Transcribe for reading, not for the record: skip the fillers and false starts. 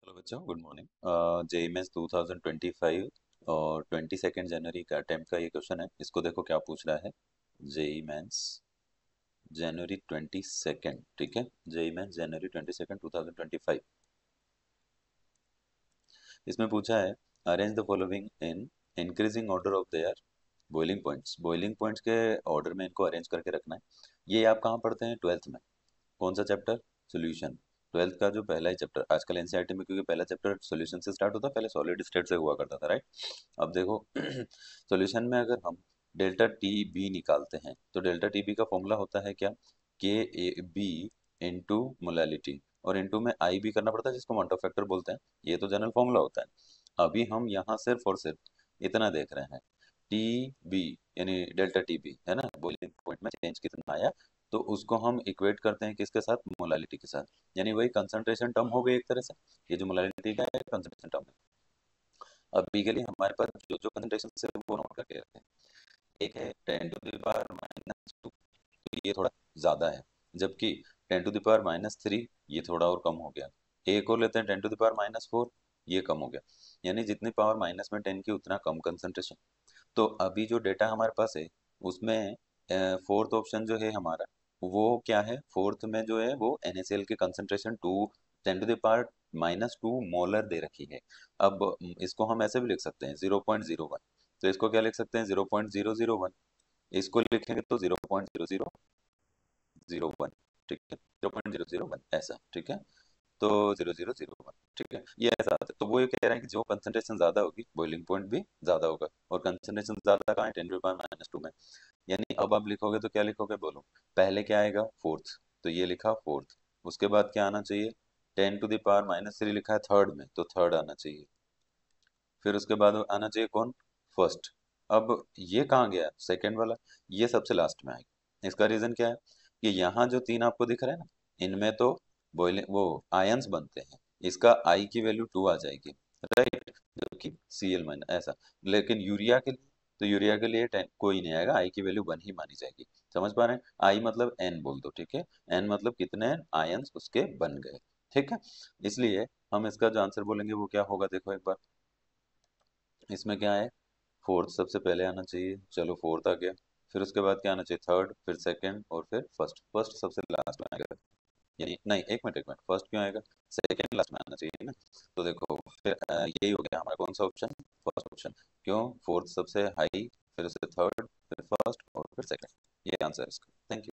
Hello बच्चों, good morning. JEE mains 2025 और 22 जनवरी का अटेम्प्ट का ये क्वेश्चन है। इसको देखो क्या पूछ रहा है। जेई मेंस जनवरी 22, ठीक है। जेई मेंस जनवरी 22 2025। इसमें पूछा है arrange the following in increasing order of their boiling points. Boiling points के ऑर्डर में इनको अरेंज करके रखना है। ये आप कहाँ पढ़ते हैं? ट्वेल्थ में। कौन सा चैप्टर? सॉल्यूशन। ट्वेल्थ का जो पहला ही चैप्टर आजकल एनसीईआरटी में, क्योंकि पहला चैप्टर सॉल्यूशन से स्टार्ट होता है, पहले सॉलिड स्टेट से हुआ करता था, राइट। अब देखो सॉल्यूशन में अगर हम डेल्टा टी बी निकालते हैं तो डेल्टा टी बी का फॉर्मूला होता है क्या? के ए बी इंटू मोलैलिटी, और इंटू में आई बी करना पड़ता है जिसको मॉन्ट ऑफ फैक्टर बोलते हैं। ये तो जनरल फॉर्मूला होता है। अभी हम यहाँ सिर्फ और सिर्फ इतना देख रहे हैं, टी बी यानी डेल्टा टी बी है ना, बॉइलिंग पॉइंट में चेंज कितना आया, तो उसको हम इक्वेट करते हैं किसके साथ? मोलालिटी के साथ। यानी वही कंसंट्रेशन टर्म हो गई एक तरह से। ये जो मोलालिटी का है कंसंट्रेशन टर्म है। अभी के लिए हमारे पास जो जो कंसंट्रेशन है वो नोट करके रखते हैं। एक है 10⁻⁻², तो ये थोड़ा ज़्यादा है। जबकि 10⁻⁻3 ये थोड़ा और कम हो गया। एक और लेते हैं 10⁻⁻4, ये कम हो गया। यानी जितनी पावर माइनस में 10 की उतना कम कंसंट्रेशन। तो अभी जो डेटा हमारे पास है उसमें फोर्थ ऑप्शन जो है हमारा, वो क्या है? फोर्थ में जो है वो NaCl के कंसंट्रेशन 10⁻⁻² मोलर दे रखी है। अब इसको हम ऐसे भी लिख सकते हैं 0.01। तो इसको क्या लिख सकते हैं? 0.001। इसको लिखेंगे तो 0.0001, ठीक है। 0.001 ऐसा, ठीक है। तो 0001, ठीक है, ये ऐसा आता है। तो वो ये कह रहे हैं कि जो कंसंट्रेशन ज्यादा होगी बॉइलिंग पॉइंट भी ज्यादा होगा। और कंसंट्रेशन ज्यादा कहाँ है? 10⁻⁻² में। यानी अब आप लिखोगे तो क्या लिखोगे बोलो? पहले क्या आएगा? फोर्थ। तो ये लिखा फोर्थ। उसके बाद क्या आना चाहिए? 10⁻⁻3 लिखा है थर्ड में, तो थर्ड आना चाहिए। फिर उसके बाद आना चाहिए कौन? फर्स्ट। अब ये कहाँ गया सेकंड वाला? ये सबसे लास्ट में आएगा। इसका रीजन क्या है? कि यहाँ जो तीन आपको दिख रहे हैं ना, इनमें तो बॉइलिंग वो आयंस बनते हैं। इसका आई की वैल्यू 2 आ जाएगी, राइट। जबकि Cl- ऐसा। लेकिन यूरिया के लिए, तो यूरिया के लिए 10 कोई नहीं आएगा, आई की वैल्यू 1 ही मानी जाएगी। समझ पा रहे हैं? आई मतलब एन बोल दो, ठीक है। एन मतलब कितने आयंस उसके बन गए, ठीक है। इसलिए हम इसका जो आंसर बोलेंगे वो क्या होगा, देखो एक बार। इसमें क्या है? फोर्थ सबसे पहले आना चाहिए, चलो फोर्थ आ गया। फिर उसके बाद क्या आना चाहिए? थर्ड, फिर सेकंड, और फिर फर्स्ट। फर्स्ट सबसे लास्ट में आएगा। यानी नहीं, एक मिनट, फर्स्ट क्यों आएगा? सेकंड लास्ट में आना चाहिए ना। तो देखो फिर यही हो गया हमारा कौन सा ऑप्शन? First option. क्यों? फोर्थ सबसे हाई, फिर उससे थर्ड, फिर फर्स्ट और फिर सेकंड। ये आंसर है इसका। Thank you.